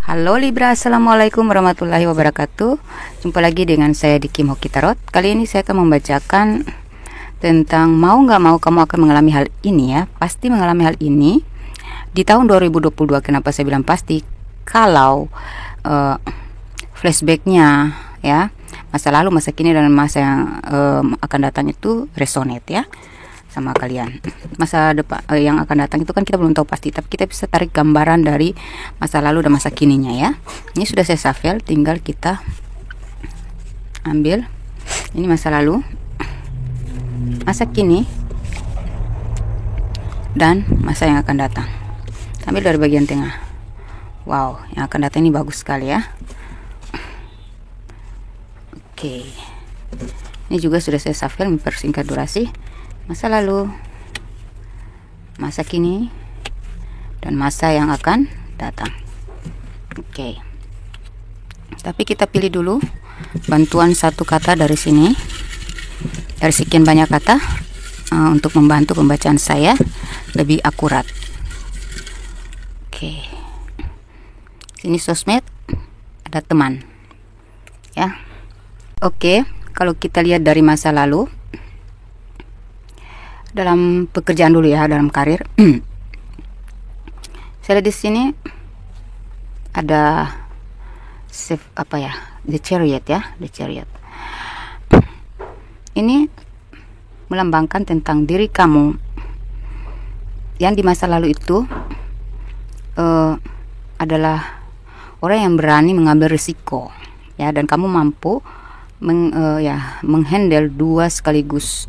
Halo Libra, Assalamualaikum warahmatullahi wabarakatuh. Jumpa lagi dengan saya di Kim Hoki Tarot. Kali ini saya akan membacakan tentang mau nggak mau kamu akan mengalami hal ini ya. Pasti mengalami hal ini di tahun 2022. Kenapa saya bilang pasti? Kalau flashbacknya ya, masa lalu, masa kini, dan masa yang akan datang itu resonate ya sama kalian. Masa depan yang akan datang itu kan kita belum tahu pasti, tapi kita bisa tarik gambaran dari masa lalu dan masa kininya ya. Ini sudah saya shuffle, tinggal kita ambil ini masa lalu, masa kini, dan masa yang akan datang. Ambil dari bagian tengah. Wow, yang akan datang ini bagus sekali ya. Oke. Ini juga sudah saya shuffle mempersingkat durasi. Masa lalu, masa kini, dan masa yang akan datang. Oke. Tapi kita pilih dulu bantuan satu kata dari sini, dari sekian banyak kata, untuk membantu pembacaan saya lebih akurat. Oke. Sini sosmed, ada teman. Ya. Oke, kalau kita lihat dari masa lalu, dalam pekerjaan dulu ya, dalam karir. Saya lihat di sini ada The Chariot ya, The Chariot. Ini melambangkan tentang diri kamu yang di masa lalu itu adalah orang yang berani mengambil risiko ya, dan kamu mampu menghandle dua sekaligus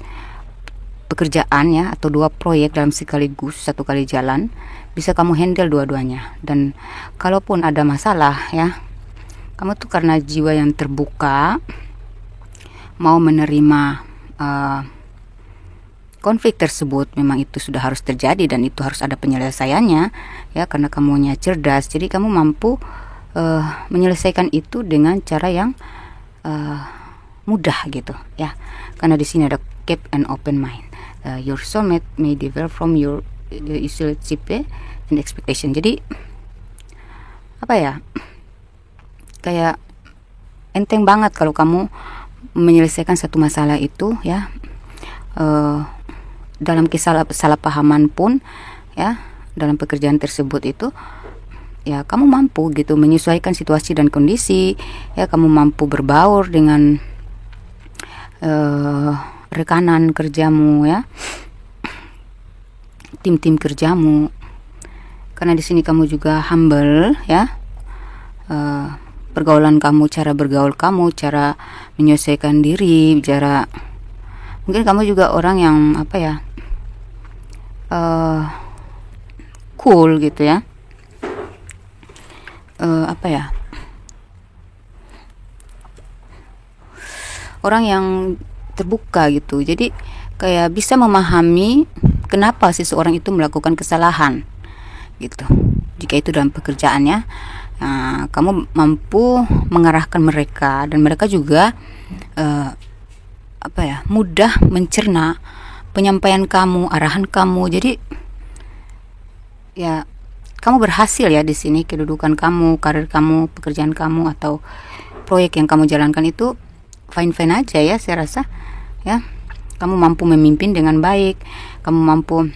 pekerjaan ya, atau dua proyek dalam sekaligus, satu kali jalan bisa kamu handle dua-duanya. Dan kalaupun ada masalah ya, kamu tuh karena jiwa yang terbuka, mau menerima konflik tersebut. Memang itu sudah harus terjadi dan itu harus ada penyelesaiannya ya, karena kamunya cerdas, jadi kamu mampu menyelesaikan itu dengan cara yang mudah gitu ya, karena di sini ada keep an open mind. Your soulmate may differ from your usual type and expectation. Jadi apa ya, kayak enteng banget kalau kamu menyelesaikan satu masalah itu ya, dalam kesalahpahaman pun ya, dalam pekerjaan tersebut itu ya, kamu mampu gitu menyesuaikan situasi dan kondisi ya, kamu mampu berbaur dengan rekanan kerjamu ya, tim-tim kerjamu, karena di sini kamu juga humble ya. Pergaulan kamu, cara bergaul kamu, cara menyelesaikan diri, mungkin kamu juga orang yang apa ya, cool gitu ya, orang yang terbuka gitu. Jadi kayak bisa memahami kenapa seseorang itu melakukan kesalahan gitu. Jika itu dalam pekerjaannya, kamu mampu mengarahkan mereka, dan mereka juga mudah mencerna penyampaian kamu, arahan kamu. Jadi ya, kamu berhasil ya di sini. Kedudukan kamu, karir kamu, pekerjaan kamu, atau proyek yang kamu jalankan itu fine-fine aja ya, saya rasa ya. Kamu mampu memimpin dengan baik, kamu mampu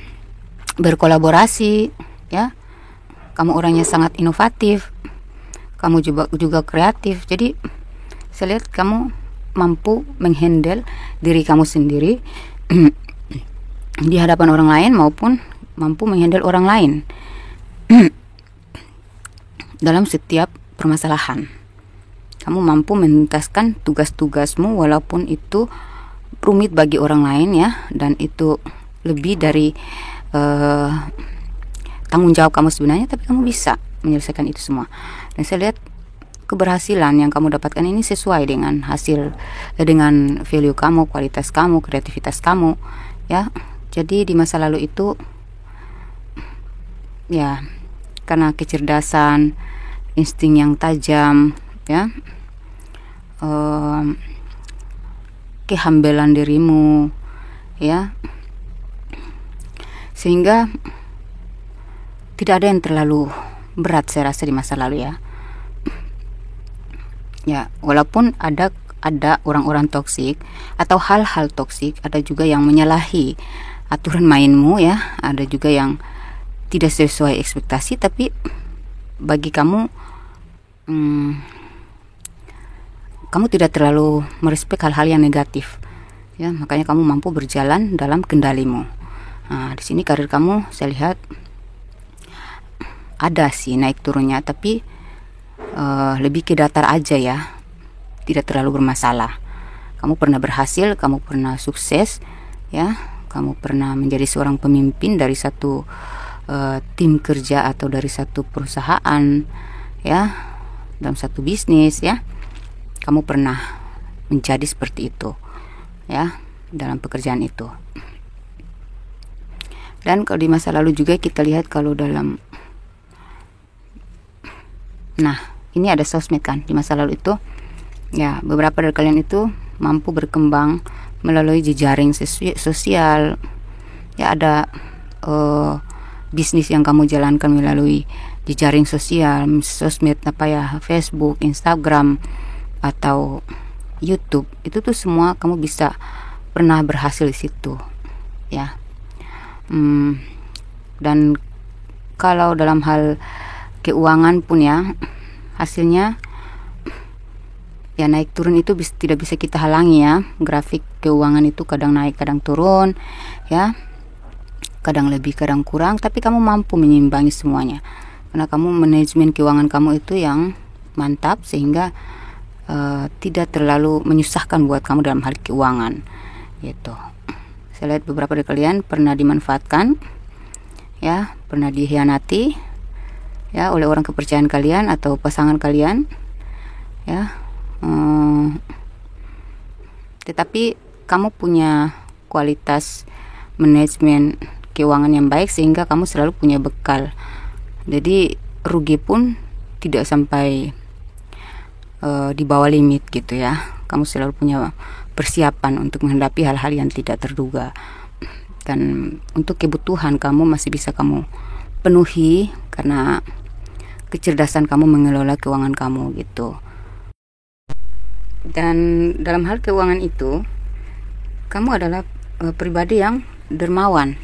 berkolaborasi ya, kamu orangnya sangat inovatif, kamu juga kreatif. Jadi saya lihat kamu mampu menghandle diri kamu sendiri di hadapan orang lain, maupun mampu menghandle orang lain dalam setiap permasalahan. Kamu mampu menuntaskan tugas-tugasmu walaupun itu rumit bagi orang lain ya, dan itu lebih dari tanggung jawab kamu sebenarnya, tapi kamu bisa menyelesaikan itu semua. Dan saya lihat keberhasilan yang kamu dapatkan ini sesuai dengan dengan value kamu, kualitas kamu, kreativitas kamu ya. Jadi di masa lalu itu ya, karena kecerdasan, insting yang tajam ya, kehambelan dirimu ya, sehingga tidak ada yang terlalu berat saya rasa di masa lalu ya. Ya, walaupun ada orang-orang toksik atau hal-hal toksik, ada juga yang menyalahi aturan mainmu ya, ada juga yang tidak sesuai ekspektasi, tapi bagi kamu kamu tidak terlalu merespek hal-hal yang negatif ya, makanya kamu mampu berjalan dalam kendalimu. Nah, di sini karir kamu saya lihat ada sih naik turunnya, tapi lebih ke datar aja ya, tidak terlalu bermasalah. Kamu pernah berhasil, kamu pernah sukses ya, kamu pernah menjadi seorang pemimpin dari satu tim kerja atau dari satu perusahaan ya, dalam satu bisnis ya, kamu pernah menjadi seperti itu ya, dalam pekerjaan itu. Dan kalau di masa lalu juga kita lihat kalau dalam, nah ini ada sosmed kan di masa lalu itu ya, beberapa dari kalian itu mampu berkembang melalui jejaring sosial ya, ada bisnis yang kamu jalankan melalui jejaring sosial, sosmed apa ya, Facebook, Instagram atau YouTube, itu tuh semua kamu bisa pernah berhasil di situ ya. Dan kalau dalam hal keuangan pun ya, hasilnya ya naik turun itu tidak bisa kita halangi ya. Grafik keuangan itu kadang naik kadang turun ya, kadang lebih kadang kurang, tapi kamu mampu menyimbangi semuanya karena kamu manajemen keuangan kamu itu yang mantap, sehingga tidak terlalu menyusahkan buat kamu dalam hal keuangan gitu. Saya lihat beberapa dari kalian pernah dimanfaatkan ya, pernah dikhianati ya oleh orang kepercayaan kalian atau pasangan kalian ya, tetapi kamu punya kualitas manajemen keuangan yang baik sehingga kamu selalu punya bekal, jadi rugi pun tidak sampai di bawah limit gitu ya. Kamu selalu punya persiapan untuk menghadapi hal-hal yang tidak terduga, dan untuk kebutuhan kamu masih bisa kamu penuhi karena kecerdasan kamu mengelola keuangan kamu gitu. Dan dalam hal keuangan itu kamu adalah pribadi yang dermawan,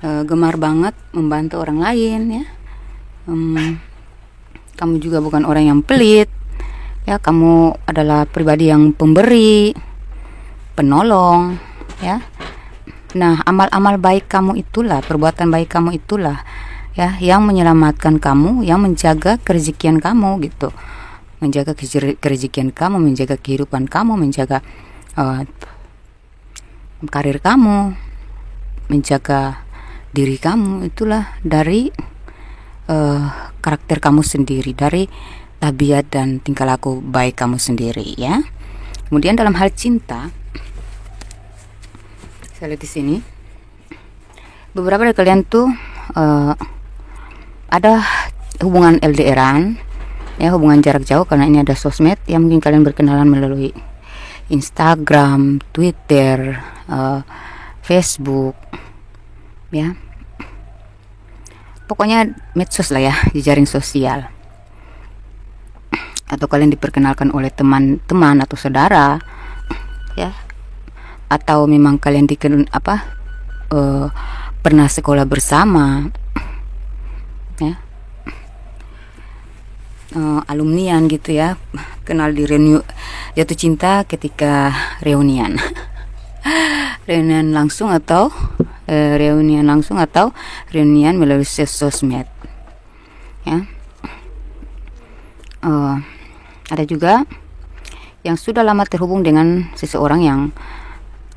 gemar banget membantu orang lain ya. Kamu juga bukan orang yang pelit ya, kamu adalah pribadi yang pemberi, penolong ya. Nah, amal-amal baik kamu itulah, perbuatan baik kamu itulah ya yang menyelamatkan kamu, yang menjaga kerezekian kamu gitu, menjaga kerezekian kamu, menjaga kehidupan kamu, menjaga karir kamu, menjaga diri kamu. Itulah dari karakter kamu sendiri, dari tabiat dan tingkah laku baik kamu sendiri ya. Kemudian dalam hal cinta, saya lihat di sini beberapa dari kalian tuh ada hubungan LDRan ya, hubungan jarak jauh, karena ini ada sosmed ya, mungkin kalian berkenalan melalui Instagram, Twitter, Facebook ya, pokoknya medsos lah ya, jejaring sosial, atau kalian diperkenalkan oleh teman-teman atau saudara ya, atau memang kalian pernah sekolah bersama ya, alumnian gitu ya, kenal di jatuh cinta ketika reunian reunian langsung atau reunian melalui sosmed ya. Ada juga yang sudah lama terhubung dengan seseorang yang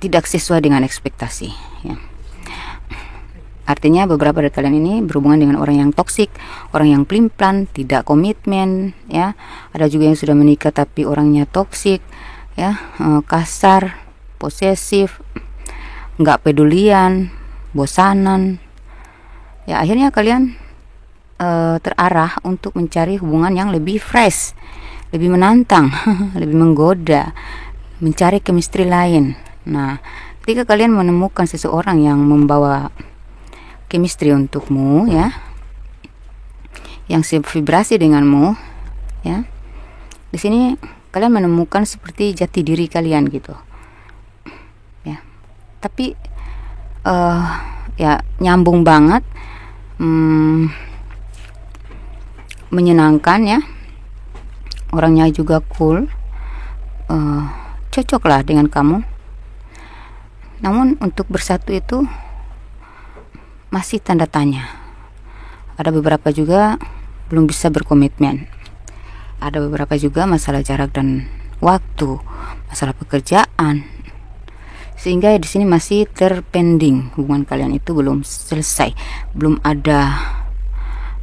tidak sesuai dengan ekspektasi ya. Artinya beberapa dari kalian ini berhubungan dengan orang yang toksik, orang yang pelin-pelan, tidak komitmen ya. Ada juga yang sudah menikah tapi orangnya toksik ya, kasar, posesif, nggak pedulian, bosanan ya. Akhirnya kalian terarah untuk mencari hubungan yang lebih fresh, lebih menantang, lebih menggoda, mencari chemistry lain. Nah, ketika kalian menemukan seseorang yang membawa chemistry untukmu ya, yang sevibrasi denganmu ya, di sini kalian menemukan seperti jati diri kalian gitu ya. Tapi ya nyambung banget, menyenangkan ya, orangnya juga cool, cocok lah dengan kamu. Namun untuk bersatu itu masih tanda tanya. Ada beberapa juga belum bisa berkomitmen. Ada beberapa juga masalah jarak dan waktu, masalah pekerjaan. Sehingga di sini masih terpending, hubungan kalian itu belum selesai, belum ada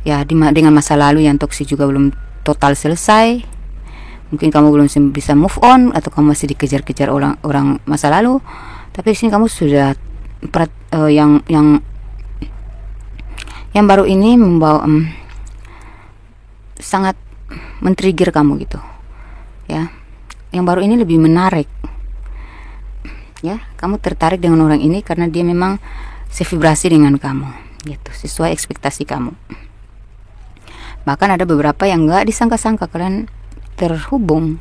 ya dengan masa lalu yang toksik juga belum total selesai. Mungkin kamu belum bisa move on atau kamu masih dikejar-kejar orang masa lalu. Tapi di sini kamu sudah yang baru ini membawa sangat men-trigger kamu gitu ya. Yang baru ini lebih menarik ya, kamu tertarik dengan orang ini karena dia memang sevibrasi dengan kamu gitu, sesuai ekspektasi kamu. Bahkan ada beberapa yang gak disangka-sangka kalian terhubung,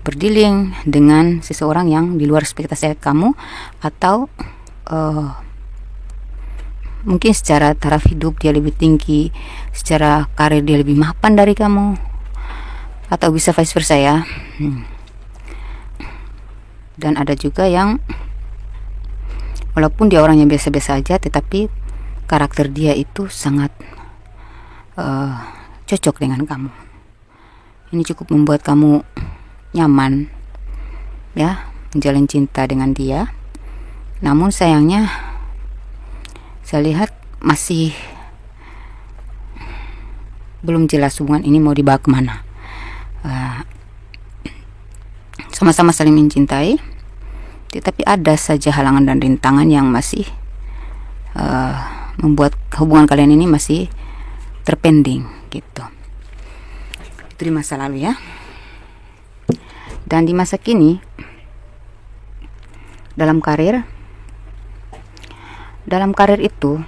berdealing dengan seseorang yang di luar ekspektasi kamu, atau mungkin secara taraf hidup dia lebih tinggi, secara karir dia lebih mapan dari kamu, atau bisa vice versa ya. Dan ada juga yang walaupun dia orangnya biasa-biasa aja, tetapi karakter dia itu sangat cocok dengan kamu. Ini cukup membuat kamu nyaman ya, menjalin cinta dengan dia. Namun sayangnya saya lihat masih belum jelas hubungan ini mau dibawa kemana. Sama-sama saling mencintai, tetapi ada saja halangan dan rintangan yang masih membuat hubungan kalian ini masih terpending gitu. Itu di masa lalu ya. Dan di masa kini, dalam karir itu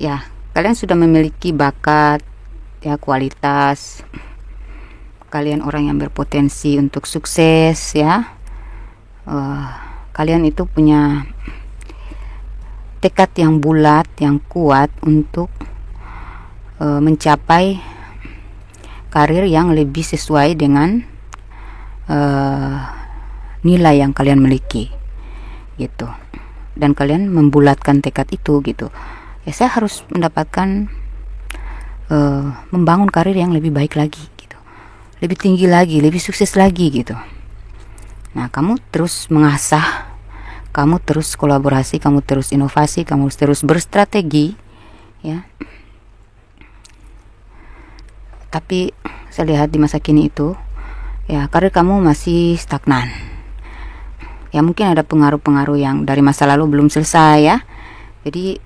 ya, kalian sudah memiliki bakat ya, kualitas. Kalian orang yang berpotensi untuk sukses ya. Kalian itu punya tekad yang bulat, yang kuat untuk mencapai karir yang lebih sesuai dengan nilai yang kalian miliki gitu. Dan kalian membulatkan tekad itu gitu ya, saya harus mendapatkan membangun karir yang lebih baik lagi gitu, lebih tinggi lagi, lebih sukses lagi gitu. Nah, kamu terus mengasah, kamu terus kolaborasi, kamu terus inovasi, kamu terus berstrategi ya. Tapi saya lihat di masa kini itu ya, karir kamu masih stagnan ya. Mungkin ada pengaruh-pengaruh yang dari masa lalu belum selesai ya. Jadi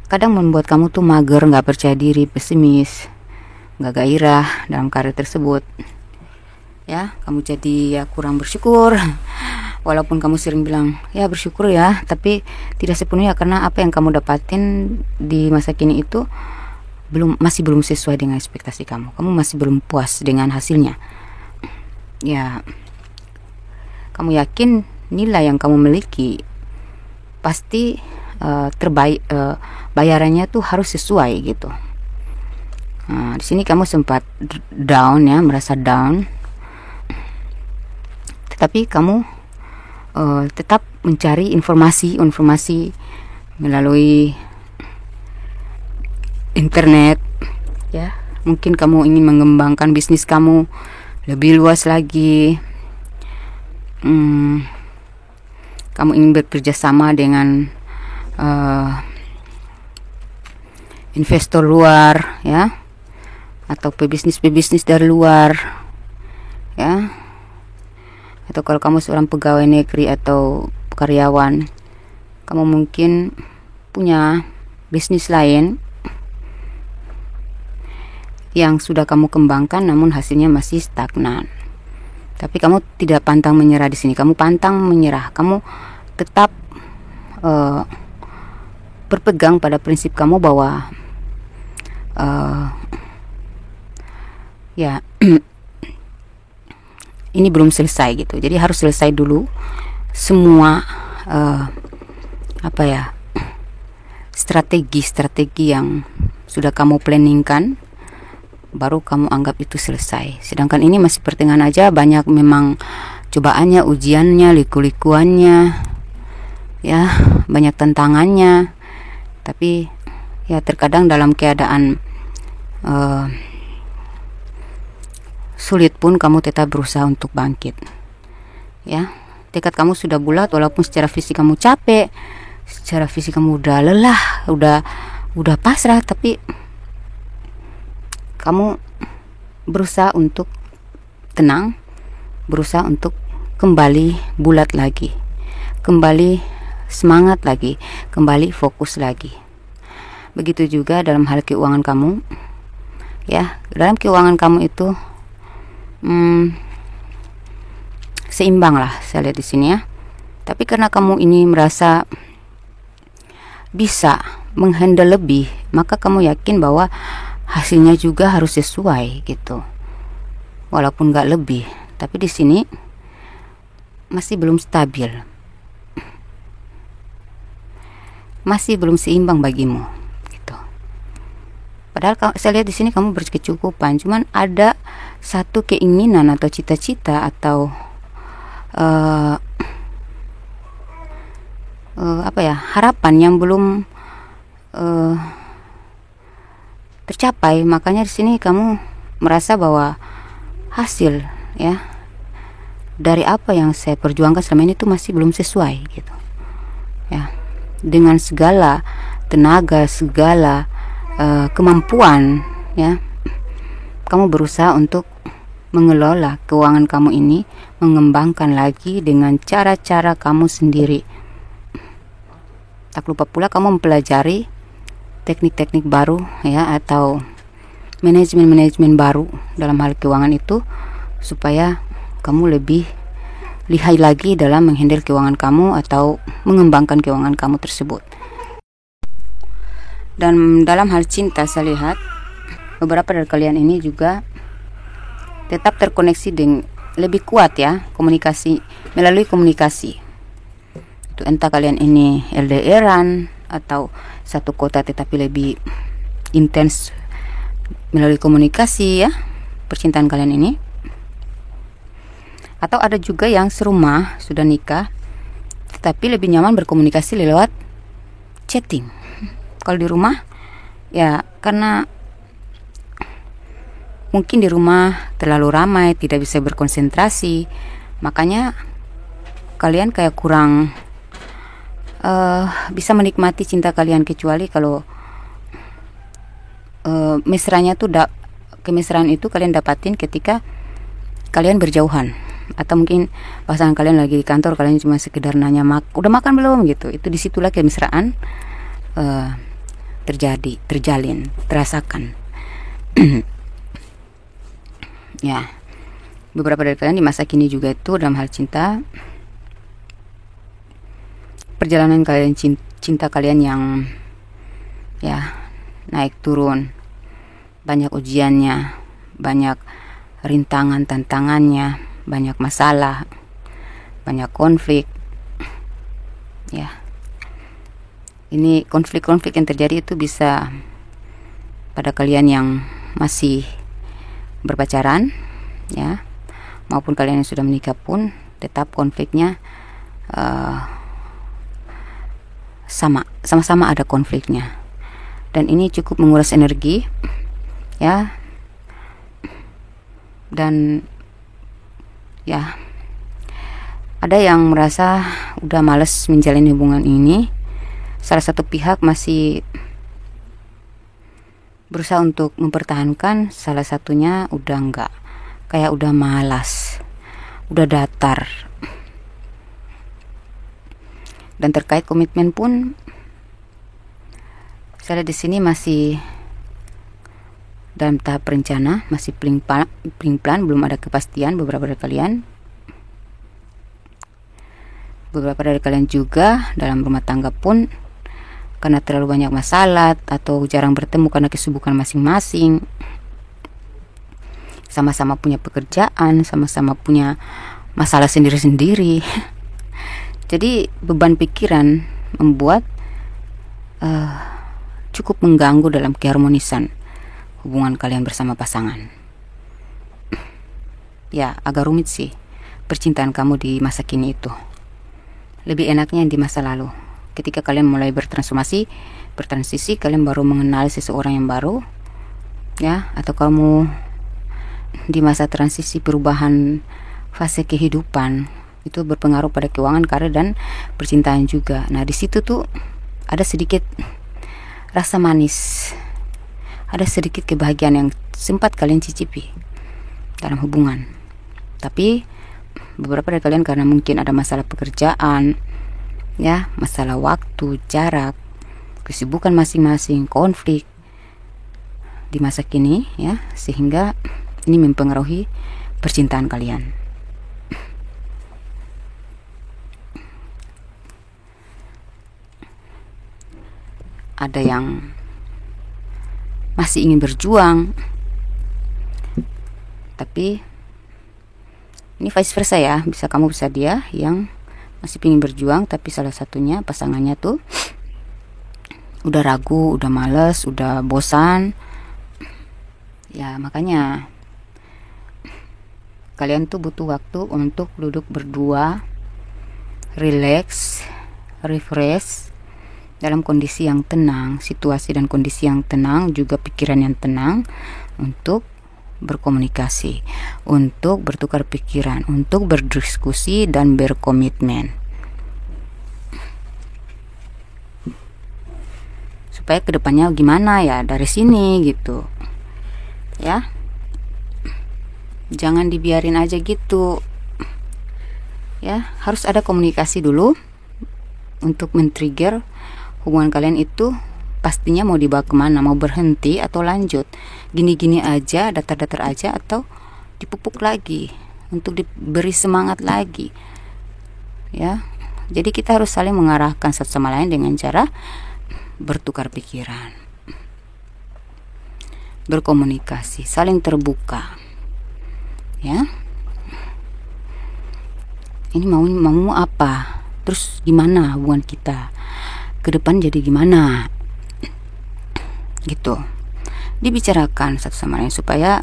kadang membuat kamu tuh mager, gak percaya diri, pesimis, gak gairah dalam karir tersebut ya. Kamu jadi ya kurang bersyukur. Walaupun kamu sering bilang ya bersyukur ya, tapi tidak sepenuhnya, karena apa yang kamu dapatin di masa kini itu masih belum sesuai dengan ekspektasi kamu. Kamu masih belum puas dengan hasilnya ya. Kamu yakin nilai yang kamu miliki pasti terbaik, bayarannya tuh harus sesuai gitu. Nah, di sini kamu sempat down ya, merasa down, tetapi kamu tetap mencari informasi melalui internet ya. Mungkin kamu ingin mengembangkan bisnis kamu lebih luas lagi. Kamu ingin bekerja sama dengan investor luar ya, atau pebisnis dari luar ya. Atau kalau kamu seorang pegawai negeri atau karyawan, kamu mungkin punya bisnis lain yang sudah kamu kembangkan namun hasilnya masih stagnan. Tapi kamu tidak pantang menyerah di sini. Kamu pantang menyerah. Kamu tetap berpegang pada prinsip kamu bahwa ya ini belum selesai gitu. Jadi harus selesai dulu semua strategi yang sudah kamu planningkan, baru kamu anggap itu selesai. Sedangkan ini masih pertengahan aja, banyak memang cobaannya, ujiannya, liku-likuannya, ya banyak tantangannya. Tapi ya terkadang dalam keadaan sulit pun kamu tetap berusaha untuk bangkit. Ya, tekad kamu sudah bulat, walaupun secara fisik kamu capek, secara fisik kamu udah lelah, udah pasrah, tapi kamu berusaha untuk tenang, berusaha untuk kembali bulat lagi, kembali semangat lagi, kembali fokus lagi. Begitu juga dalam hal keuangan kamu. Ya, dalam keuangan kamu itu seimbang lah, saya lihat di sini ya. Tapi karena kamu ini merasa bisa menghandle lebih, maka kamu yakin bahwa hasilnya juga harus sesuai gitu. Walaupun nggak lebih, tapi di sini masih belum stabil, masih belum seimbang bagimu gitu. Padahal saya lihat di sini kamu berkecukupan, cuman ada satu keinginan atau cita-cita atau harapan yang belum tercapai. Makanya di sini kamu merasa bahwa hasil ya dari apa yang saya perjuangkan selama ini itu masih belum sesuai gitu. Ya, dengan segala tenaga, segala kemampuan ya, kamu berusaha untuk mengelola keuangan kamu ini, mengembangkan lagi dengan cara-cara kamu sendiri. Tak lupa pula kamu mempelajari teknik-teknik baru ya, atau manajemen baru dalam hal keuangan itu, supaya kamu lebih lihai lagi dalam menghandle keuangan kamu atau mengembangkan keuangan kamu tersebut. Dan dalam hal cinta, saya lihat beberapa dari kalian ini juga tetap terkoneksi dengan lebih kuat ya, melalui komunikasi. Itu entah kalian ini LDRan atau satu kota tetapi lebih intens melalui komunikasi ya, percintaan kalian ini. Atau ada juga yang serumah, sudah nikah, tetapi lebih nyaman berkomunikasi lewat chatting. Kalau di rumah ya, karena mungkin di rumah terlalu ramai, tidak bisa berkonsentrasi, makanya kalian kayak kurang bisa menikmati cinta kalian, kecuali kalau kemesraan itu kalian dapatin ketika kalian berjauhan, atau mungkin pasangan kalian lagi di kantor, kalian cuma sekedar nanya udah makan belum gitu. Itu disitulah kemesraan terjalin, terasakan. Ya, beberapa dari kalian di masa kini juga itu dalam hal cinta, perjalanan kalian cinta kalian yang ya naik turun, banyak ujiannya, banyak rintangan, tantangannya, banyak masalah, banyak konflik. Ya, ini konflik-konflik yang terjadi itu bisa pada kalian yang masih berpacaran ya, maupun kalian yang sudah menikah pun tetap konfliknya sama-sama ada konfliknya, dan ini cukup menguras energi ya. Dan ya, ada yang merasa udah males menjalin hubungan ini, salah satu pihak masih berusaha untuk mempertahankan, salah satunya udah enggak, kayak udah malas, udah datar. Dan terkait komitmen pun, saya lihat di sini masih dalam tahap rencana, masih pelan, belum ada kepastian beberapa dari kalian. Beberapa dari kalian juga dalam rumah tangga pun, karena terlalu banyak masalah atau jarang bertemu karena kesibukan masing-masing, sama-sama punya pekerjaan, sama-sama punya masalah sendiri-sendiri. Jadi beban pikiran membuat cukup mengganggu dalam keharmonisan hubungan kalian bersama pasangan. Ya, agak rumit sih percintaan kamu di masa kini itu. Lebih enaknya di masa lalu. Ketika kalian mulai bertransisi, kalian baru mengenal seseorang yang baru, ya, atau kamu di masa transisi perubahan fase kehidupan, itu berpengaruh pada keuangan, karir, dan percintaan juga. Nah, di situ tuh ada sedikit rasa manis, ada sedikit kebahagiaan yang sempat kalian cicipi dalam hubungan. Tapi beberapa dari kalian karena mungkin ada masalah pekerjaan, ya, masalah waktu, jarak, kesibukan masing-masing, konflik di masa kini, ya, sehingga ini mempengaruhi percintaan kalian. Ada yang masih ingin berjuang, tapi ini vice versa ya, bisa kamu bisa dia yang masih ingin berjuang, tapi salah satunya pasangannya tuh udah ragu, udah males, udah bosan. Ya, makanya kalian tuh butuh waktu untuk duduk berdua, relax, refresh dalam kondisi yang tenang, situasi dan kondisi yang tenang, juga pikiran yang tenang, untuk berkomunikasi, untuk bertukar pikiran, untuk berdiskusi dan berkomitmen, supaya kedepannya gimana ya dari sini gitu ya. Jangan dibiarin aja gitu ya, harus ada komunikasi dulu untuk men-trigger hubungan kalian itu pastinya mau dibawa kemana, mau berhenti atau lanjut, gini-gini aja, datar-datar aja, atau dipupuk lagi untuk diberi semangat lagi ya. Jadi kita harus saling mengarahkan satu sama lain dengan cara bertukar pikiran, berkomunikasi, saling terbuka ya. Ini mau apa, terus gimana hubungan kita ke depan, jadi gimana gitu, dibicarakan satu sama lain supaya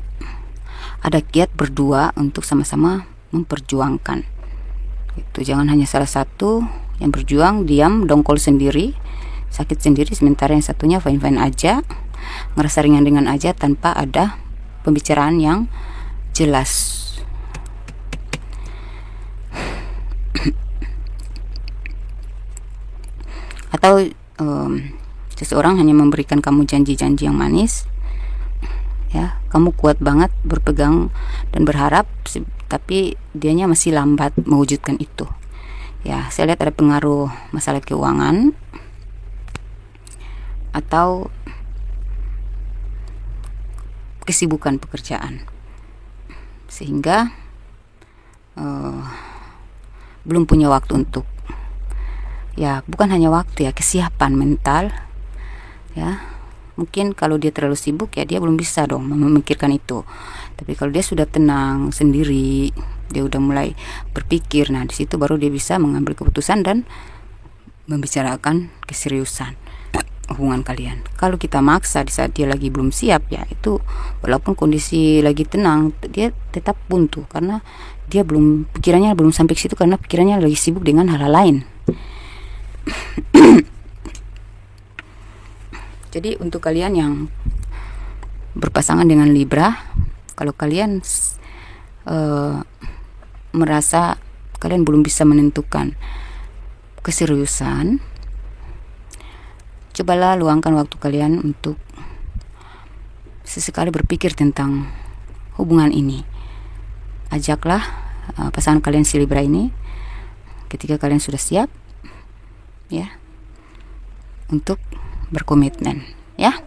ada kiat berdua untuk sama-sama memperjuangkan itu. Jangan hanya salah satu yang berjuang, diam, dongkol sendiri, sakit sendiri, sementara yang satunya fine-fine aja, ngerasa ringan-ringan aja tanpa ada pembicaraan yang jelas. Atau seseorang hanya memberikan kamu janji-janji yang manis ya, kamu kuat banget berpegang dan berharap, tapi dianya masih lambat mewujudkan itu ya. Saya lihat ada pengaruh masalah keuangan atau kesibukan pekerjaan, sehingga belum punya waktu untuk, ya bukan hanya waktu ya, kesiapan mental ya. Mungkin kalau dia terlalu sibuk ya dia belum bisa dong memikirkan itu. Tapi kalau dia sudah tenang sendiri, dia udah mulai berpikir, nah di situ baru dia bisa mengambil keputusan dan membicarakan keseriusan hubungan kalian. Kalau kita maksa di saat dia lagi belum siap ya, itu walaupun kondisi lagi tenang, dia tetap buntu karena dia belum, pikirannya belum sampai ke situ, karena pikirannya lagi sibuk dengan hal-hal lain. Jadi untuk kalian yang berpasangan dengan Libra, kalau kalian merasa kalian belum bisa menentukan keseriusan, cobalah luangkan waktu kalian untuk sesekali berpikir tentang hubungan ini. Ajaklah pasangan kalian si Libra ini ketika kalian sudah siap ya untuk berkomitmen ya.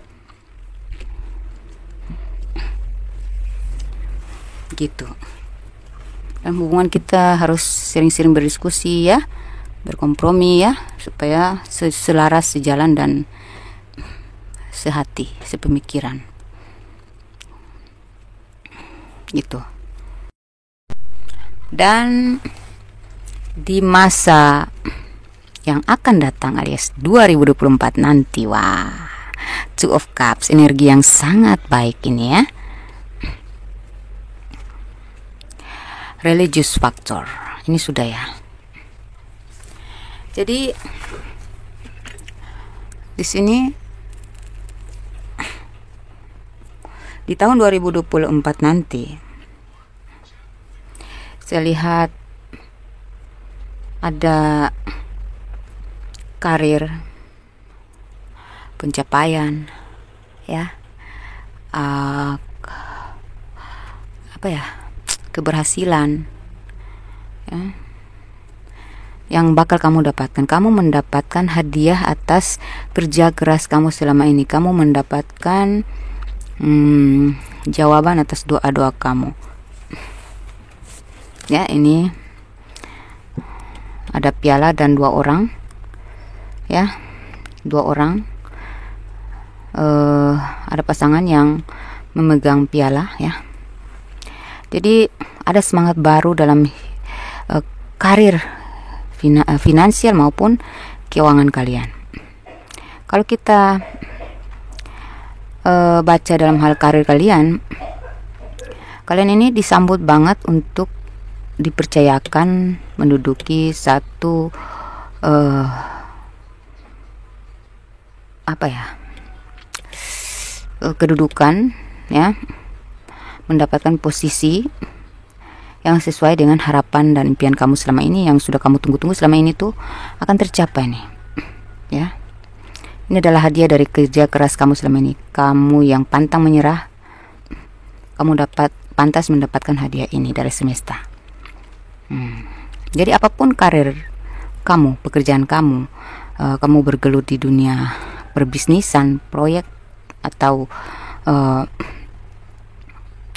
Gitu. Dan hubungan kita harus sering-sering berdiskusi ya, berkompromi ya, supaya selaras, sejalan, dan sehati, sepemikiran. gitu. Dan di masa yang akan datang alias 2024 nanti, wah, Two of Cups, energi yang sangat baik ini ya. Religious factor, ini sudah ya. Jadi di sini di tahun 2024 nanti saya lihat ada karir, pencapaian ya, keberhasilan ya, yang bakal kamu dapatkan. Kamu mendapatkan hadiah atas kerja keras kamu selama ini. Kamu mendapatkan jawaban atas doa-doa kamu ya. Ini ada piala dan 2 orang ya, 2 orang, ada pasangan yang memegang piala ya. Jadi ada semangat baru dalam karir finansial maupun keuangan kalian. Kalau kita baca dalam hal karir kalian ini disambut banget untuk dipercayakan menduduki satu kedudukan ya, mendapatkan posisi yang sesuai dengan harapan dan impian kamu selama ini, yang sudah kamu tunggu-tunggu selama ini tuh akan tercapai nih ya. Ini adalah hadiah dari kerja keras kamu selama ini. Kamu yang pantang menyerah, kamu pantas mendapatkan hadiah ini dari semesta. Jadi apapun karir kamu, pekerjaan kamu, kamu bergelut di dunia perbisnisan, proyek, atau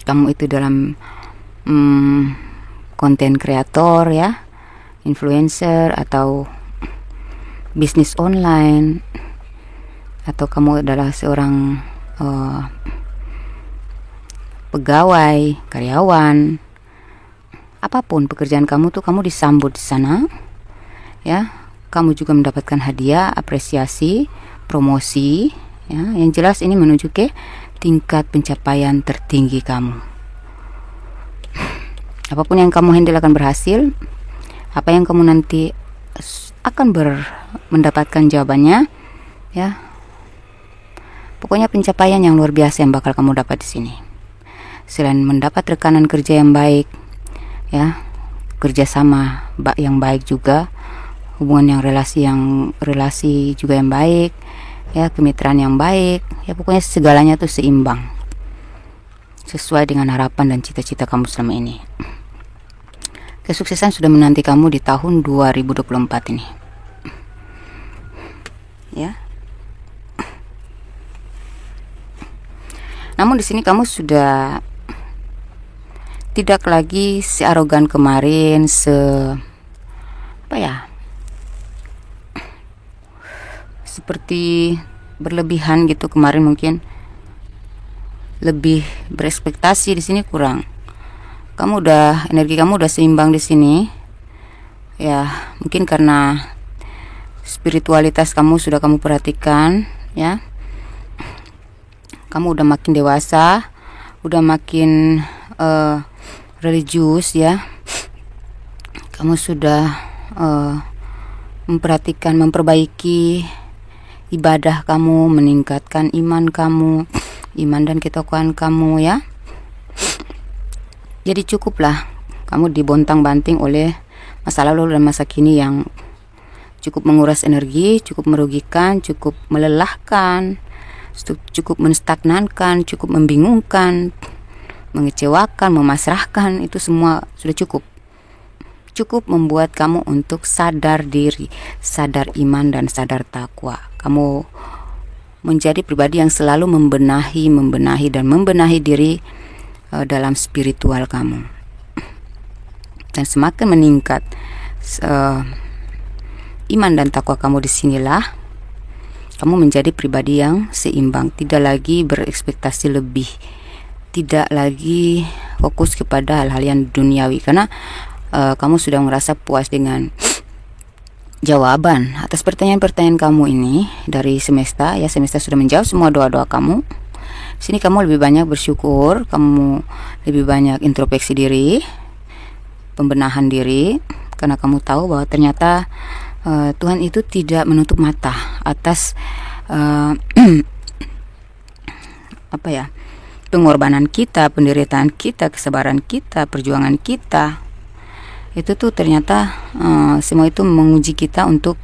kamu itu dalam konten kreator ya, influencer, atau bisnis online, atau kamu adalah seorang pegawai, karyawan, apapun pekerjaan kamu tuh, kamu disambut di sana ya. Kamu juga mendapatkan hadiah, apresiasi, promosi ya. Yang jelas ini menuju ke tingkat pencapaian tertinggi kamu. Apapun yang kamu handle akan berhasil. Apa yang kamu nanti akan mendapatkan jawabannya ya. Pokoknya pencapaian yang luar biasa yang bakal kamu dapat di sini. Selain mendapat rekanan kerja yang baik ya, kerjasama yang baik juga, hubungan relasi juga yang baik ya, kemitraan yang baik ya, pokoknya segalanya tuh seimbang sesuai dengan harapan dan cita-cita kamu selama ini. Kesuksesan sudah menanti kamu di tahun 2024 ini ya. Namun di sini kamu sudah tidak lagi searogan kemarin, seperti berlebihan gitu. Kemarin mungkin lebih berekspektasi, di sini kurang. Energi kamu udah seimbang di sini. Ya, mungkin karena spiritualitas kamu sudah kamu perhatikan ya. Kamu udah makin dewasa, udah makin religius ya. Kamu sudah memperhatikan, memperbaiki ibadah kamu, meningkatkan iman kamu, iman dan ketakwaan kamu ya. Jadi cukuplah kamu dibontang-banting oleh masa lalu dan masa kini yang cukup menguras energi, cukup merugikan, cukup melelahkan, cukup menstagnankan, cukup membingungkan, mengecewakan, memasrahkan. Itu semua sudah cukup. Cukup membuat kamu untuk sadar diri, sadar iman, dan sadar takwa. Kamu menjadi pribadi yang selalu membenahi dan membenahi diri dalam spiritual kamu. Dan semakin meningkat iman dan takwa kamu, disinilah kamu menjadi pribadi yang seimbang, tidak lagi berekspektasi lebih, tidak lagi fokus kepada hal-hal yang duniawi, karena kamu sudah merasa puas dengan jawaban atas pertanyaan-pertanyaan kamu ini dari semesta. Ya, semesta sudah menjawab semua doa-doa kamu. Sini kamu lebih banyak bersyukur, kamu lebih banyak introspeksi diri, pembenahan diri, karena kamu tahu bahwa ternyata Tuhan itu tidak menutup mata atas pengorbanan kita, penderitaan kita, kesabaran kita, perjuangan kita. Itu tuh ternyata semua itu menguji kita untuk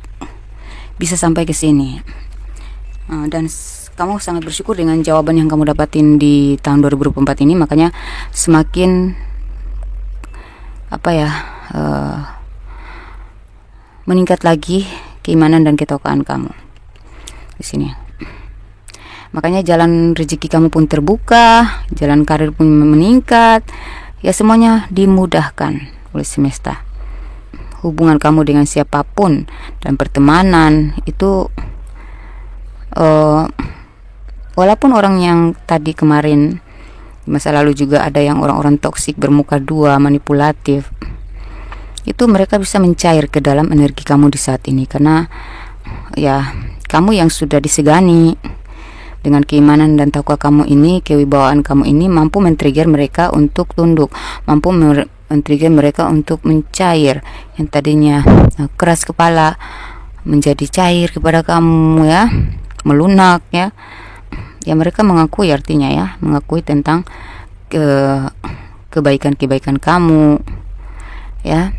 bisa sampai ke sini. Dan kamu sangat bersyukur dengan jawaban yang kamu dapatin di tahun 2024 ini, makanya semakin meningkat lagi keimanan dan ketakwaan kamu di sini. Makanya jalan rezeki kamu pun terbuka, jalan karir pun meningkat. Ya, semuanya dimudahkan oleh semesta. Hubungan kamu dengan siapapun dan pertemanan itu walaupun orang yang tadi kemarin di masa lalu juga ada yang orang-orang toksik, bermuka dua, manipulatif, itu mereka bisa mencair ke dalam energi kamu di saat ini, karena ya kamu yang sudah disegani dengan keimanan dan takwa kamu ini, kewibawaan kamu ini mampu men-trigger mereka untuk tunduk, mampu men-trigger mereka untuk mencair yang tadinya keras kepala menjadi cair kepada kamu, ya, melunak, ya. Ya, mereka mengakui, artinya ya, mengakui tentang kebaikan-kebaikan kamu, ya.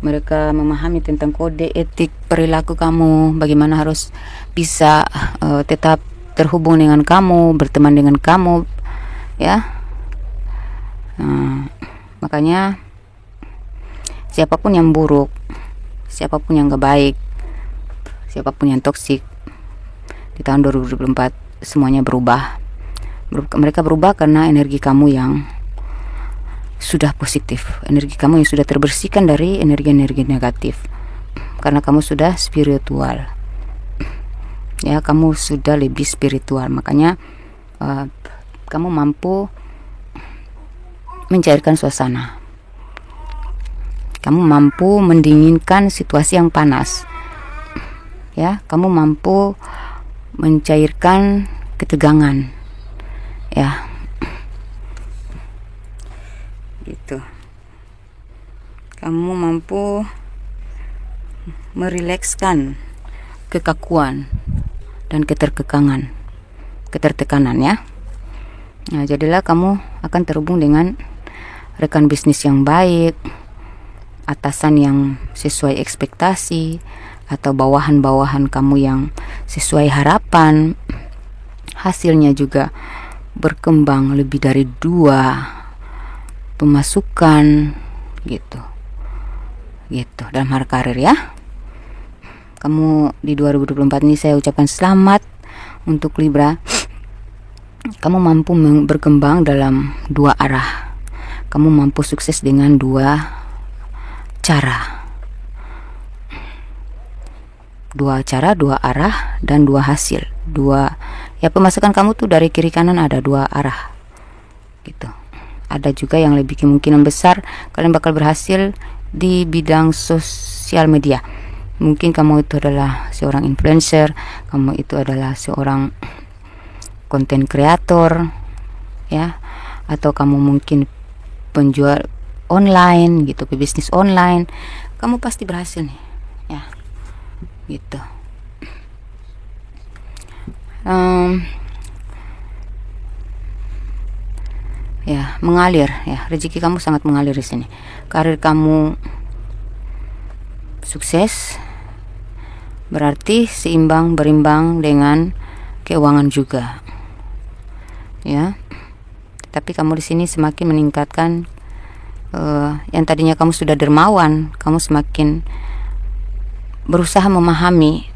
Mereka memahami tentang kode etik perilaku kamu, bagaimana harus bisa tetap terhubung dengan kamu, berteman dengan kamu, ya. Makanya siapapun yang buruk, siapapun yang gak baik, siapapun yang toksik di tahun 2024 semuanya berubah. Mereka berubah karena energi kamu yang sudah positif, energi kamu yang sudah terbersihkan dari energi-energi negatif, karena kamu sudah spiritual, ya, kamu sudah lebih spiritual. Makanya kamu mampu mencairkan suasana, kamu mampu mendinginkan situasi yang panas, ya, kamu mampu mencairkan ketegangan, ya, gitu. Kamu mampu merilekskan kekakuan dan ketertekanan, ya. Nah, jadilah kamu akan terhubung dengan rekan bisnis yang baik, atasan yang sesuai ekspektasi, atau bawahan-bawahan kamu yang sesuai harapan. Hasilnya juga berkembang lebih dari 2 pemasukan, gitu dalam hal karir, ya. Kamu di 2024 ini saya ucapkan selamat untuk Libra. Kamu mampu berkembang dalam 2 arah. Kamu mampu sukses dengan 2 cara, 2 arah dan 2 hasil. Ya, pemasukan kamu tuh dari kiri kanan ada 2 arah, gitu. Ada juga yang lebih kemungkinan besar kalian bakal berhasil di bidang sosial media. Mungkin kamu itu adalah seorang influencer, kamu itu adalah seorang konten kreator, ya, atau kamu mungkin penjual online, gitu, pebisnis online. Kamu pasti berhasil nih, ya, gitu. Ya, mengalir, ya, rezeki kamu sangat mengalir di sini. Karir kamu sukses, berarti berimbang dengan keuangan juga, ya. Tapi kamu di sini semakin meningkatkan yang tadinya kamu sudah dermawan, kamu semakin berusaha memahami,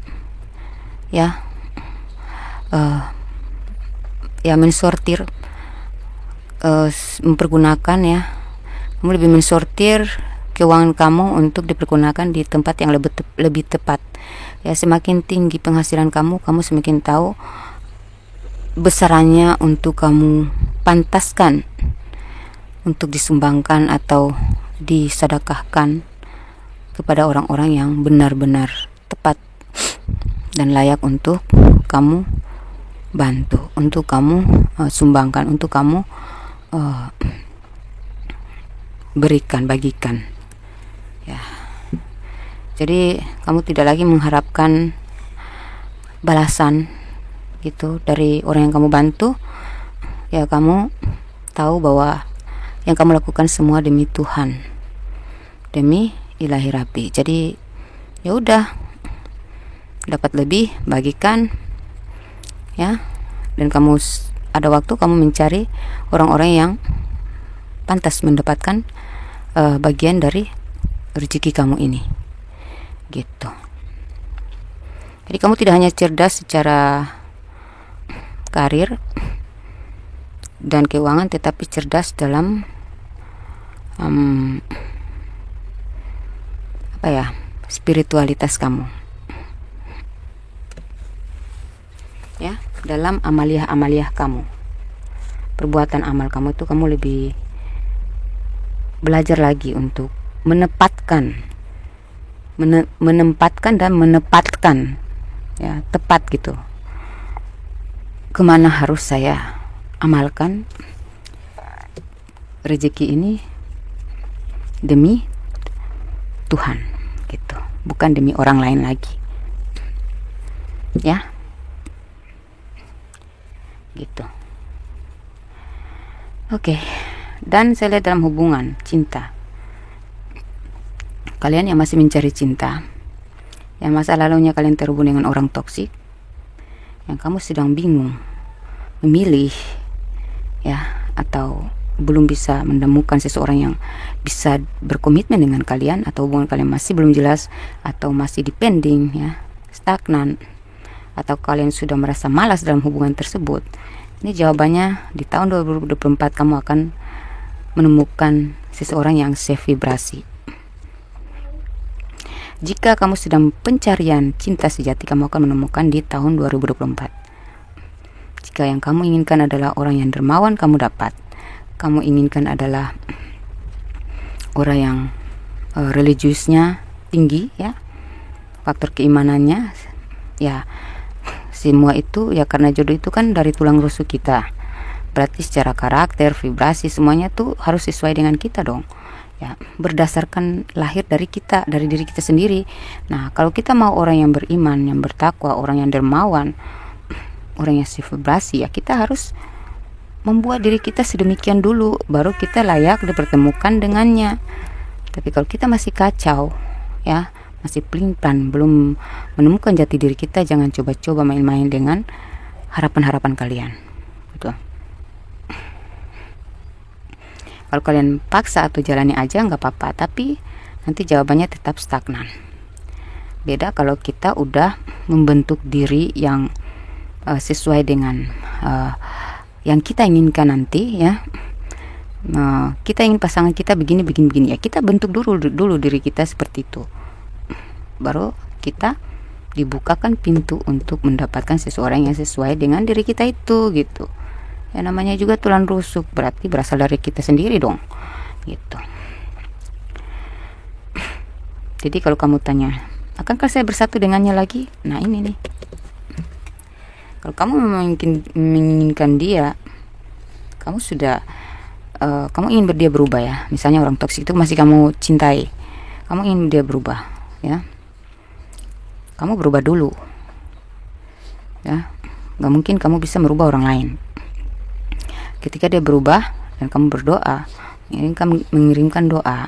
ya, mensortir, mempergunakan, ya, kamu lebih mensortir keuangan kamu untuk dipergunakan di tempat yang lebih tepat, ya. Semakin tinggi penghasilan kamu semakin tahu besarannya untuk kamu pantaskan untuk disumbangkan atau disedekahkan kepada orang-orang yang benar-benar tepat dan layak untuk kamu bantu, untuk kamu sumbangkan, untuk kamu berikan, bagikan ya. Jadi kamu tidak lagi mengharapkan balasan gitu dari orang yang kamu bantu ya. Kamu tahu bahwa yang kamu lakukan semua demi Tuhan, demi Ilahi Rabbi. Jadi ya udah, dapat lebih bagikan ya. Dan kamu ada waktu kamu mencari orang-orang yang pantas mendapatkan bagian dari rezeki kamu ini gitu. Jadi kamu tidak hanya cerdas secara karir dan keuangan, tetapi cerdas dalam spiritualitas kamu ya. Dalam amaliah kamu, perbuatan amal kamu itu kamu lebih belajar lagi untuk menempatkan dan menempatkan ya, tepat gitu, kemana harus saya amalkan rezeki ini demi Tuhan gitu, bukan demi orang lain lagi ya gitu. Oke. Dan saya lihat dalam hubungan cinta, kalian yang masih mencari cinta, yang masa lalunya kalian terhubung dengan orang toksik, yang kamu sedang bingung memilih ya, atau belum bisa menemukan seseorang yang bisa berkomitmen dengan kalian, atau hubungan kalian masih belum jelas, atau masih depending ya, stagnan, atau kalian sudah merasa malas dalam hubungan tersebut. Ini jawabannya, di tahun 2024 kamu akan menemukan seseorang yang safe vibrasi. Jika kamu sedang pencarian cinta sejati, kamu akan menemukan di tahun 2024. Jika yang kamu inginkan adalah orang yang dermawan, kamu dapat. Kamu inginkan adalah orang yang religiusnya tinggi ya, faktor keimanannya ya, semua itu ya, karena jodoh itu kan dari tulang rusuk kita. Berarti secara karakter, vibrasi, semuanya tuh harus sesuai dengan kita dong ya, berdasarkan lahir dari kita, dari diri kita sendiri. Nah, kalau kita mau orang yang beriman, yang bertakwa, orang yang dermawan, orang yang vibrasi ya, kita harus membuat diri kita sedemikian dulu, baru kita layak dipertemukan dengannya. Tapi kalau kita masih kacau ya, masih pelin-pelan, belum menemukan jati diri kita, jangan coba-coba main-main dengan harapan-harapan kalian gitu. Kalau kalian paksa atau jalani aja nggak apa-apa, tapi nanti jawabannya tetap stagnan. Beda kalau kita udah membentuk diri yang sesuai dengan yang kita inginkan nanti ya. Kita ingin pasangan kita begini ya, kita bentuk dulu diri kita seperti itu, baru kita dibukakan pintu untuk mendapatkan seseorang yang sesuai dengan diri kita itu gitu. Ya namanya juga tulang rusuk, berarti berasal dari kita sendiri dong gitu. Jadi kalau kamu tanya, akankah saya bersatu dengannya lagi? Nah ini nih, kalau kamu menginginkan dia, kamu sudah kamu ingin dia berubah ya. Misalnya orang toksik itu masih kamu cintai, kamu ingin dia berubah ya, kamu berubah dulu ya. Gak mungkin kamu bisa merubah orang lain. Ketika dia berubah dan kamu berdoa, mengirimkan doa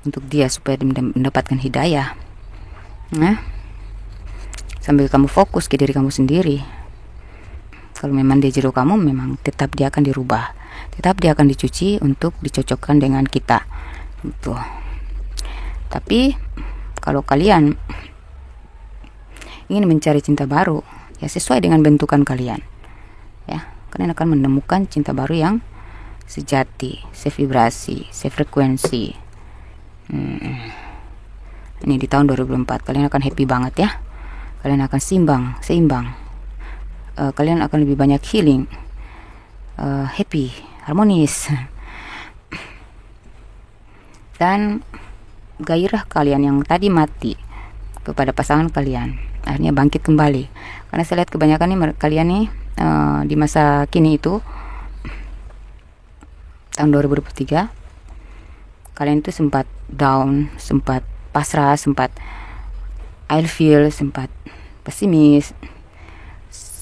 untuk dia supaya dia mendapatkan hidayah, nah, sambil kamu fokus ke diri kamu sendiri. Kalau memang dia jodoh kamu, memang tetap dia akan dirubah, tetap dia akan dicuci untuk dicocokkan dengan kita gitu. Tapi kalau kalian ingin mencari cinta baru ya, sesuai dengan bentukan kalian ya, kalian akan menemukan cinta baru yang sejati, sevibrasi, sefrekuensi. Ini di tahun 2024 kalian akan happy banget ya. Kalian akan seimbang kalian akan lebih banyak healing, happy, harmonis, dan gairah kalian yang tadi mati kepada pasangan kalian akhirnya bangkit kembali. Karena saya lihat kebanyakan nih kalian nih di masa kini itu tahun 2023 kalian itu sempat down, sempat pasrah, sempat feel, sempat pesimis,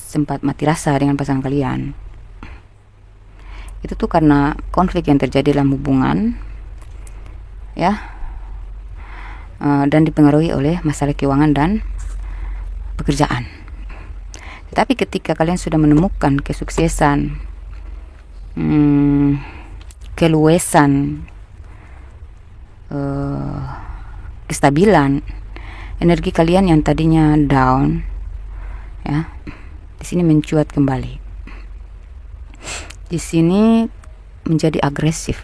sempat mati rasa dengan pasangan kalian. Itu tuh karena konflik yang terjadi dalam hubungan, ya, dan dipengaruhi oleh masalah keuangan dan pekerjaan. Tetapi ketika kalian sudah menemukan kesuksesan, keluasan, kestabilan, energi kalian yang tadinya down, ya, di sini mencuat kembali. Di sini menjadi agresif,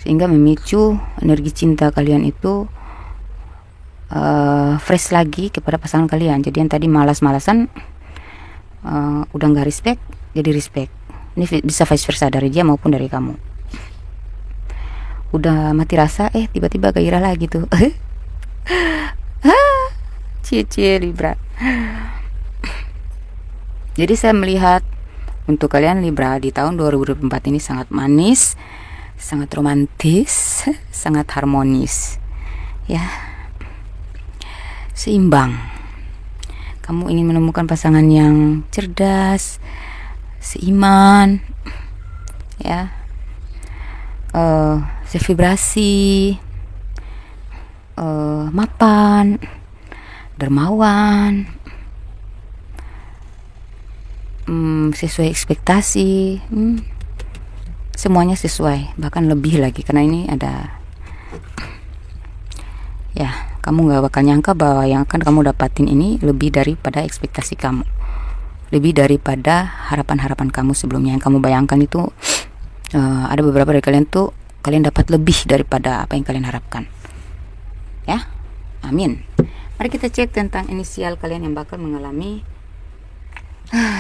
sehingga memicu energi cinta kalian itu fresh lagi kepada pasangan kalian. Jadi yang tadi malas-malasan, udah nggak respect, jadi respect. Ini bisa vice versa, dari dia maupun dari kamu. Udah mati rasa, tiba-tiba gairah lagi tuh. Cie Libra. Jadi saya melihat untuk kalian Libra di tahun 2024 ini sangat manis, sangat romantis, sangat harmonis, ya, seimbang. Kamu ingin menemukan pasangan yang cerdas, seiman, ya, sevibrasi, mapan, dermawan, sesuai ekspektasi, semuanya sesuai, bahkan lebih lagi, karena ini ada, ya, kamu gak bakal nyangka bahwa yang akan kamu dapatin ini lebih daripada ekspektasi kamu, lebih daripada harapan-harapan kamu sebelumnya. Yang kamu bayangkan itu ada beberapa dari kalian tuh kalian dapat lebih daripada apa yang kalian harapkan, ya. Amin. Mari kita cek tentang inisial kalian yang bakal mengalami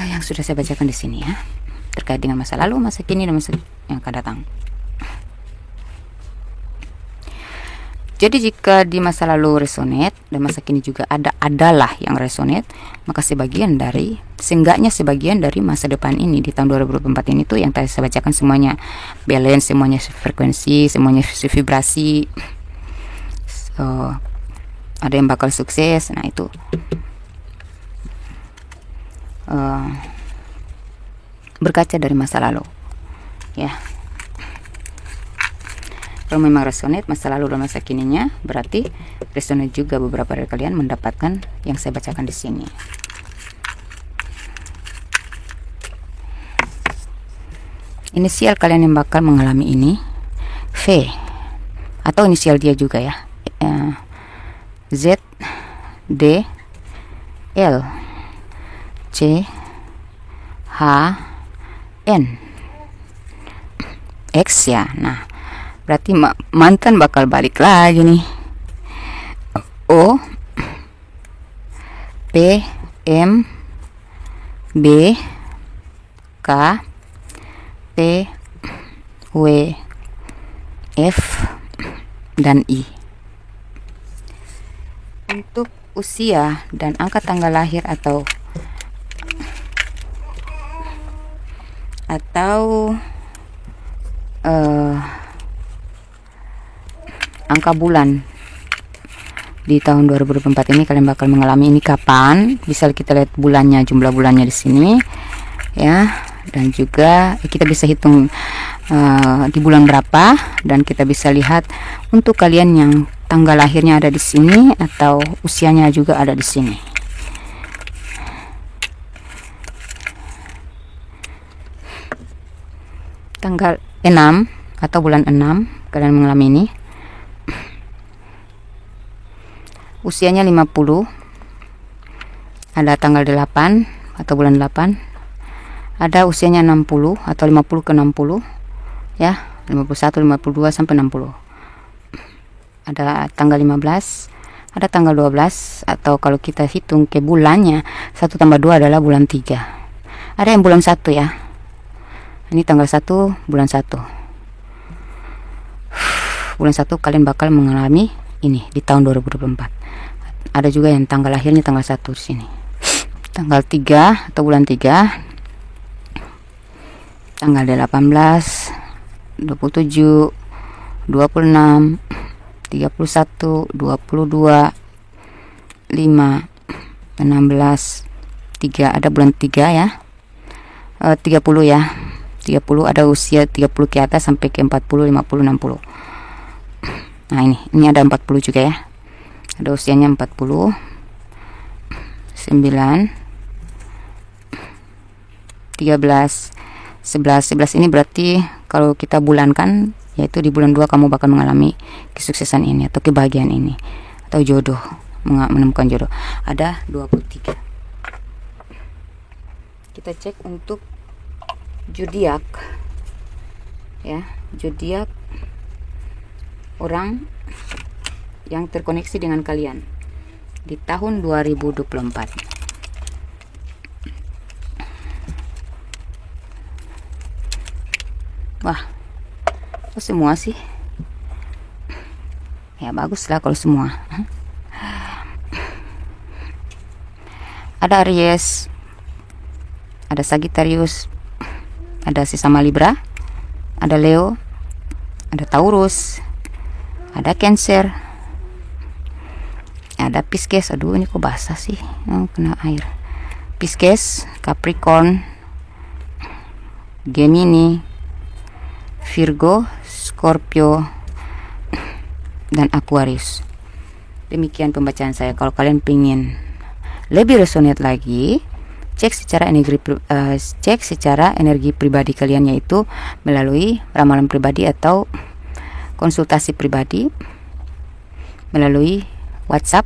yang sudah saya bacakan di sini, ya, terkait dengan masa lalu, masa kini, dan masa yang akan datang. Jadi jika di masa lalu resonate dan masa kini juga adalah yang resonate, maka seenggaknya sebagian dari masa depan ini di tahun 2024 ini tuh yang tadi saya bacakan semuanya balance, semuanya frekuensi, semuanya vibrasi. So, ada yang bakal sukses. Nah itu berkaca dari masa lalu, ya. Kalau memang resonate masa lalu dan masa kininya, berarti resonate juga beberapa dari kalian mendapatkan yang saya bacakan di sini. Inisial kalian yang bakal mengalami ini V, atau inisial dia juga, ya, Z, D, L, C, H, N, X, ya. Nah, berarti mantan bakal balik lagi nih. O, P, M, B, K, P, W, F, dan I. Untuk usia dan angka tanggal lahir atau angka bulan di tahun 2024 ini kalian bakal mengalami ini kapan? Bisa kita lihat bulannya, jumlah bulannya di sini, ya, dan juga kita bisa hitung di bulan berapa, dan kita bisa lihat untuk kalian yang tanggal lahirnya ada di sini atau usianya juga ada di sini. Tanggal 6 atau bulan 6 kalian mengalami ini. Usianya 50. Ada tanggal 8 atau bulan 8. Ada usianya 60 atau 50 ke 60, ya, 51, 52 sampai 60. Ada tanggal 15, ada tanggal 12, atau kalau kita hitung ke bulannya 1 tambah 2 adalah bulan 3. Ada yang bulan 1 ya. Ini tanggal 1 bulan 1. Bulan 1 kalian bakal mengalami ini di tahun 2024. Ada juga yang tanggal lahirnya tanggal 1 di sini. Tanggal 3 atau bulan 3. Tanggal 18, 27, 26, 31, 22, 5, 16, 3. Ada bulan 3 ya. 30 ya. 30 ada usia 30 ke atas sampai ke 40, 50, 60. Nah, ini ada 40 juga ya. Ada usianya 40, 9, 13, 11 ini berarti kalau kita bulankan, yaitu di bulan 2 kamu bakal mengalami kesuksesan ini atau kebahagiaan ini atau jodoh, menemukan jodoh. Ada 23. Kita cek untuk zodiak ya, zodiak orang yang terkoneksi dengan kalian di tahun 2024. Wah, kok semua sih? Ya bagus lah kalau semua. Ada Aries, ada Sagittarius, ada sesama Libra, ada Leo, ada Taurus, ada Cancer, ada Pisces. Aduh, ini kok basah sih, kena air. Pisces, Capricorn, Gemini, Virgo, Scorpio, dan Aquarius. Demikian pembacaan saya. Kalau kalian pengen lebih resonate lagi, cek secara energi pribadi kalian, yaitu melalui ramalan pribadi atau konsultasi pribadi melalui WhatsApp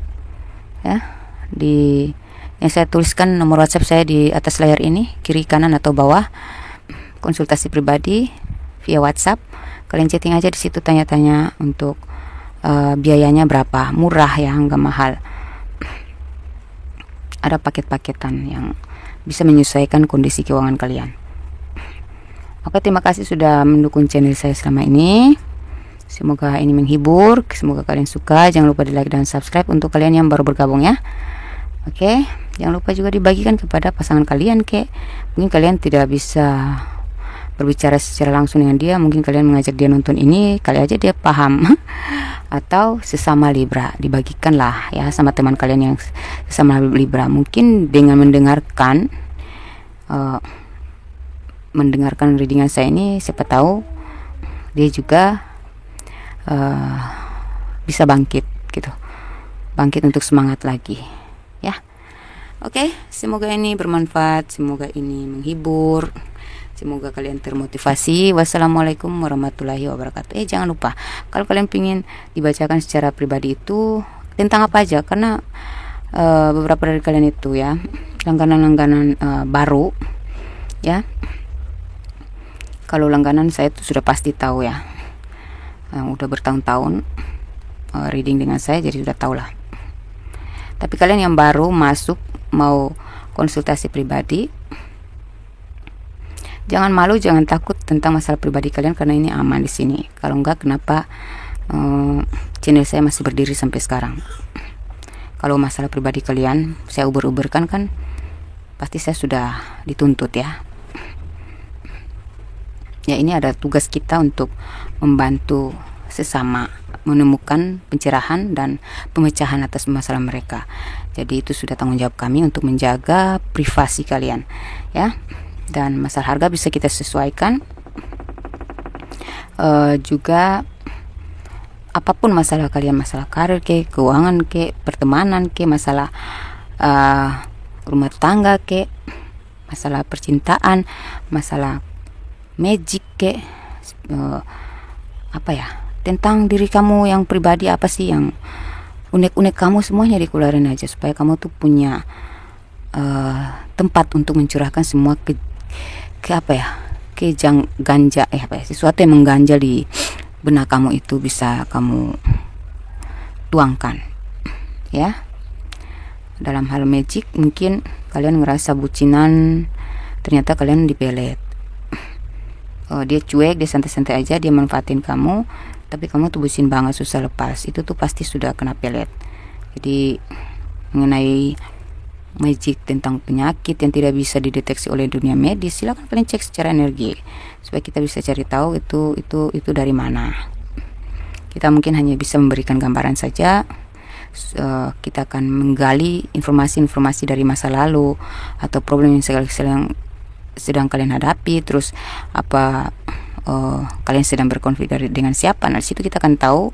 ya. Yang saya tuliskan nomor WhatsApp saya di atas layar ini, kiri kanan atau bawah. Konsultasi pribadi via WhatsApp. Kalian chatting aja di situ, tanya-tanya untuk biayanya berapa, murah ya, nggak mahal. Ada paket-paketan yang bisa menyesuaikan kondisi keuangan kalian. Oke, terima kasih sudah mendukung channel saya selama ini. Semoga ini menghibur, semoga kalian suka. Jangan lupa di like dan subscribe untuk kalian yang baru bergabung ya. Oke, jangan lupa juga dibagikan kepada pasangan kalian. Mungkin kalian tidak bisa berbicara secara langsung dengan dia, mungkin kalian mengajak dia nonton ini, kali aja dia paham. Atau sesama Libra, dibagikanlah ya sama teman kalian yang sesama Libra. Mungkin dengan mendengarkan readingan saya ini, siapa tahu dia juga bisa bangkit gitu, bangkit untuk semangat lagi ya. Oke, semoga ini bermanfaat, semoga ini menghibur, semoga kalian termotivasi. Wassalamualaikum warahmatullahi wabarakatuh. Jangan lupa, kalau kalian ingin dibacakan secara pribadi itu tentang apa aja, karena beberapa dari kalian itu ya langganan-langganan baru ya. Kalau langganan saya itu sudah pasti tahu ya, udah bertahun-tahun reading dengan saya, jadi sudah tahu lah. Tapi kalian yang baru masuk mau konsultasi pribadi, jangan malu, jangan takut tentang masalah pribadi kalian, karena ini aman di sini. Kalau enggak, kenapa channel saya masih berdiri sampai sekarang? Kalau masalah pribadi kalian saya uber-uberkan, kan pasti saya sudah dituntut ya. Ya, ini ada tugas kita untuk membantu sesama menemukan pencerahan dan pemecahan atas masalah mereka. Jadi itu sudah tanggung jawab kami untuk menjaga privasi kalian ya. Dan masalah harga bisa kita sesuaikan. Juga apapun masalah kalian, masalah karir keuangan pertemanan masalah rumah tangga masalah percintaan, masalah magic apa ya, tentang diri kamu yang pribadi, apa sih yang unek-unek kamu, semuanya dikeluarin aja supaya kamu tuh punya tempat untuk mencurahkan semua sesuatu yang mengganjal di benak kamu, itu bisa kamu tuangkan ya. Dalam hal magic, mungkin kalian ngerasa bucinan ternyata kalian dipelet. Dia cuek, dia santai-santai aja, dia manfaatin kamu, tapi kamu tuh bucin banget, susah lepas. Itu tuh pasti sudah kena pelet. Jadi mengenai magic tentang penyakit yang tidak bisa dideteksi oleh dunia medis, silakan kalian cek secara energi supaya kita bisa cari tahu itu dari mana. Kita mungkin hanya bisa memberikan gambaran saja. Kita akan menggali informasi-informasi dari masa lalu atau problem yang sedang kalian hadapi, terus apa kalian sedang berkonflik dengan siapa. Nah, situ kita akan tahu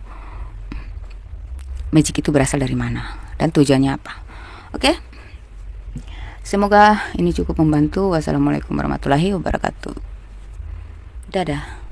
magic itu berasal dari mana dan tujuannya apa. Oke? Semoga ini cukup membantu. Wassalamualaikum warahmatullahi wabarakatuh. Dadah.